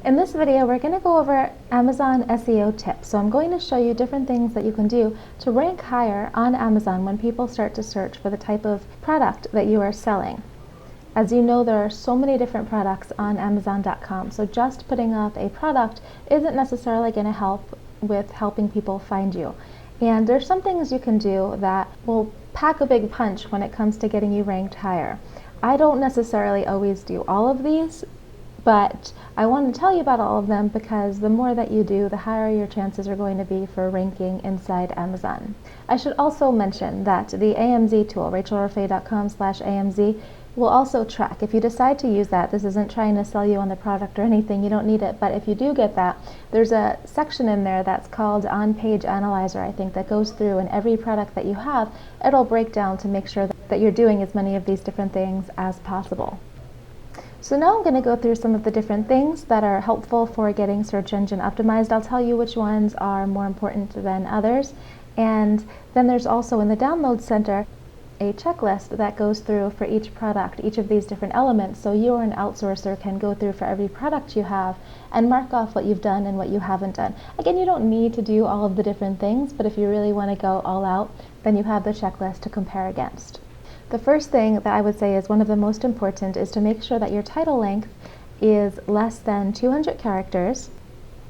In this video, we're going to go over Amazon SEO tips. So I'm going to show you different things that you can do to rank higher on Amazon when people start to search for the type of product that you are selling. As you know, there are so many different products on Amazon.com, so just putting up a product isn't necessarily going to help with helping people find you. And there's some things you can do that will pack a big punch when it comes to getting you ranked higher. I don't necessarily always do all of these, but I want to tell you about all of them because the more that you do, the higher your chances are going to be for ranking inside Amazon. I should also mention that the AMZ tool, rachelrafay.com/AMZ, will also track. If you decide to use that, this isn't trying to sell you on the product or anything, you don't need it, but if you do get that, there's a section in there that's called On-Page Analyzer, I think, that goes through, and every product that you have, it'll break down to make sure that you're doing as many of these different things as possible. So now I'm going to go through some of the different things that are helpful for getting search engine optimized. I'll tell you which ones are more important than others. And then there's also in the download center a checklist that goes through for each product, each of these different elements, so you or an outsourcer can go through for every product you have and mark off what you've done and what you haven't done. Again, you don't need to do all of the different things, but if you really want to go all out, then you have the checklist to compare against. The first thing that I would say is one of the most important is to make sure that your title length is less than 200 characters,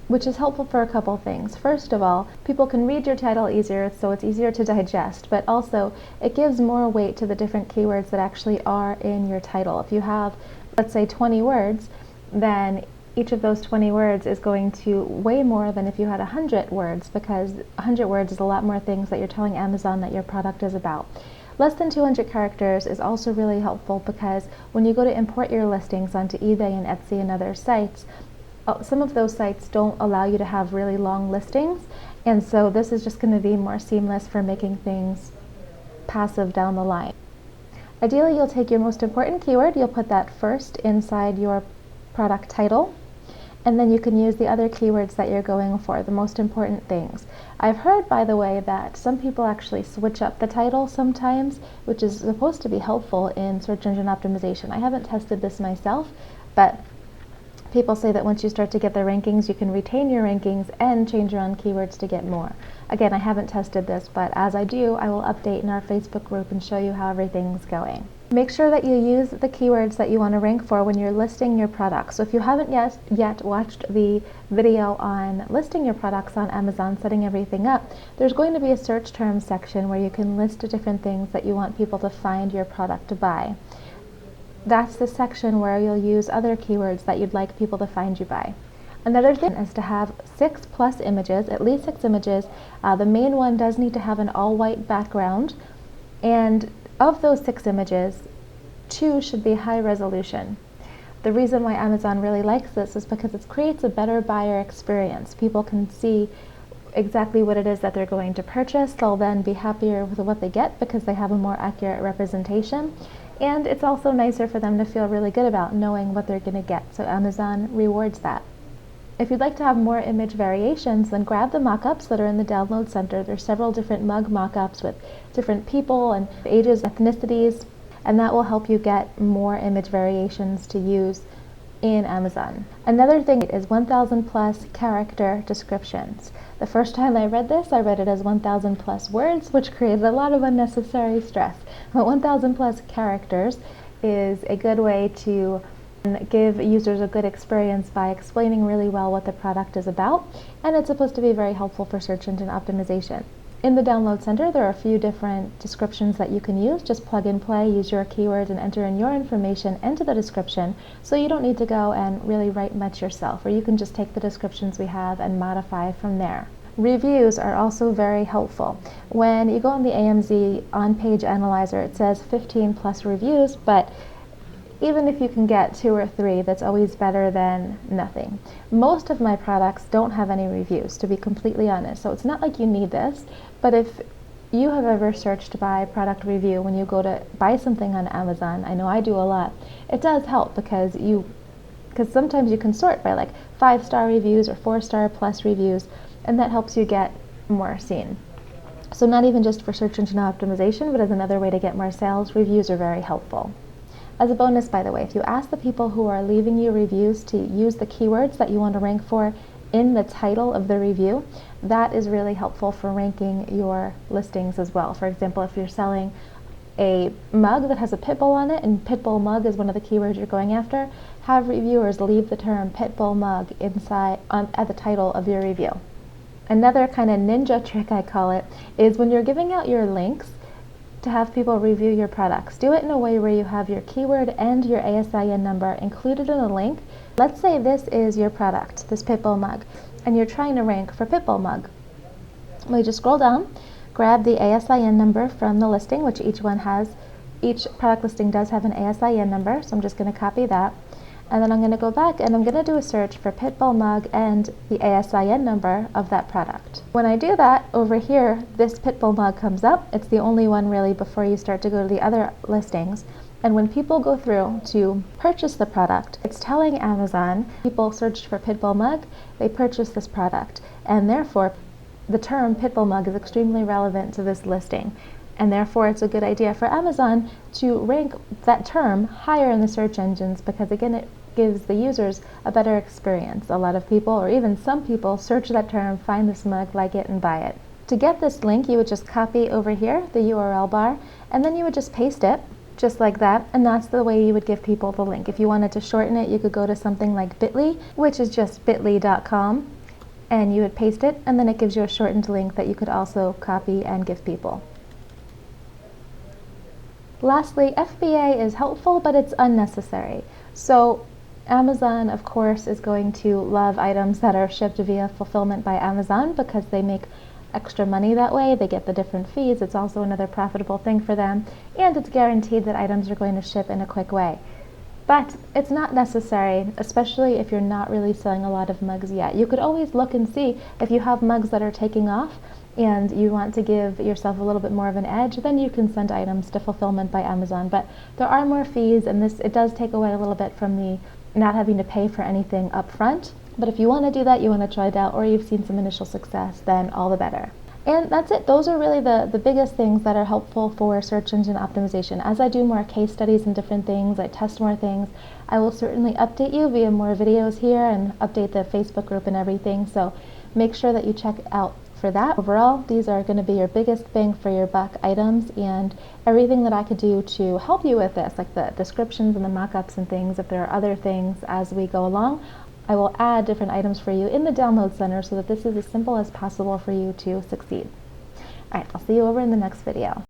which is helpful for a couple things. First of all, people can read your title easier, so it's easier to digest, but also it gives more weight to the different keywords that actually are in your title. If you have, let's say, 20 words, then each of those 20 words is going to weigh more than if you had 100 words, because 100 words is a lot more things that you're telling Amazon that your product is about. Less than 200 characters is also really helpful because when you go to import your listings onto eBay and Etsy and other sites, some of those sites don't allow you to have really long listings, and so this is just going to be more seamless for making things passive down the line. Ideally, you'll take your most important keyword, you'll put that first inside your product title, and then you can use the other keywords that you're going for, the most important things. I've heard, by the way, that some people actually switch up the title sometimes, which is supposed to be helpful in search engine optimization. I haven't tested this myself, but people say that once you start to get the rankings, you can retain your rankings and change your own keywords to get more. Again, I haven't tested this, but as I do, I will update in our Facebook group and show you how everything's going. Make sure that you use the keywords that you want to rank for when you're listing your products. So if you haven't yet watched the video on listing your products on Amazon, setting everything up, there's going to be a search terms section where you can list different things that you want people to find your product to buy. That's the section where you'll use other keywords that you'd like people to find you by. Another thing is to have 6+ images, at least 6 images. The main one does need to have an all-white background, and of those 6 images, 2 should be high resolution. The reason why Amazon really likes this is because it creates a better buyer experience. People can see exactly what it is that they're going to purchase. They'll then be happier with what they get because they have a more accurate representation. And it's also nicer for them to feel really good about knowing what they're going to get. So Amazon rewards that. If you'd like to have more image variations, then grab the mock-ups that are in the download center. There's several different mug mock-ups with different people and ages, ethnicities, and that will help you get more image variations to use in Amazon. Another thing is 1,000+ character descriptions. The first time I read this, I read it as 1,000+ words, which created a lot of unnecessary stress. But 1,000+ characters is a good way to give users a good experience by explaining really well what the product is about, and it's supposed to be very helpful for search engine optimization. In the download center, there are a few different descriptions that you can use. Just plug and play, use your keywords and enter in your information into the description, so you don't need to go and really write much yourself, or you can just take the descriptions we have and modify from there. Reviews are also very helpful. When you go on the AMZ on-page analyzer, it says 15+ reviews, but even if you can get 2 or 3, that's always better than nothing. Most of my products don't have any reviews, to be completely honest, so it's not like you need this, but if you have ever searched by product review when you go to buy something on Amazon, I know I do a lot, it does help because sometimes you can sort by like 5-star reviews or 4-star+ reviews, and that helps you get more seen. So not even just for search engine optimization, but as another way to get more sales, reviews are very helpful. As a bonus, by the way, if you ask the people who are leaving you reviews to use the keywords that you want to rank for in the title of the review, that is really helpful for ranking your listings as well. For example, if you're selling a mug that has a pit bull on it, and pit bull mug is one of the keywords you're going after, have reviewers leave the term pit bull mug inside at the title of your review. Another kind of ninja trick, I call it, is when you're giving out your links to have people review your products, do it in a way where you have your keyword and your ASIN number included in a link. Let's say this is your product, this pit bull mug, and you're trying to rank for pit bull mug. Well, you just scroll down, grab the ASIN number from the listing, which each product listing does have an ASIN number, so I'm just going to copy that. And then I'm going to go back and I'm going to do a search for pit bull mug and the ASIN number of that product. When I do that, over here, this pit bull mug comes up. It's the only one really before you start to go to the other listings. And when people go through to purchase the product, it's telling Amazon, people searched for pit bull mug, they purchased this product. And therefore, the term pit bull mug is extremely relevant to this listing. And therefore, it's a good idea for Amazon to rank that term higher in the search engines because, again, it gives the users a better experience. A lot of people, or even some people, search that term, find this mug, like it, and buy it. To get this link, you would just copy over here the URL bar, and then you would just paste it, just like that, and that's the way you would give people the link. If you wanted to shorten it, you could go to something like bit.ly, which is just bit.ly.com, and you would paste it, and then it gives you a shortened link that you could also copy and give people. Lastly, FBA is helpful, but it's unnecessary. So Amazon, of course, is going to love items that are shipped via fulfillment by Amazon because they make extra money that way. They get the different fees. It's also another profitable thing for them, and it's guaranteed that items are going to ship in a quick way. But it's not necessary, especially if you're not really selling a lot of mugs yet. You could always look and see if you have mugs that are taking off and you want to give yourself a little bit more of an edge, then you can send items to fulfillment by Amazon. But there are more fees, and it does take away a little bit from the not having to pay for anything up front. But if you want to do that, you want to try it out, or you've seen some initial success, then all the better. And that's it. Those are really the biggest things that are helpful for search engine optimization. As I do more case studies and different things, I test more things, I will certainly update you via more videos here and update the Facebook group and everything. So make sure that you check out for that. Overall, these are going to be your biggest bang for your buck items, and everything that I could do to help you with this, like the descriptions and the mock-ups and things, if there are other things as we go along, I will add different items for you in the download center so that this is as simple as possible for you to succeed. All right, I'll see you over in the next video.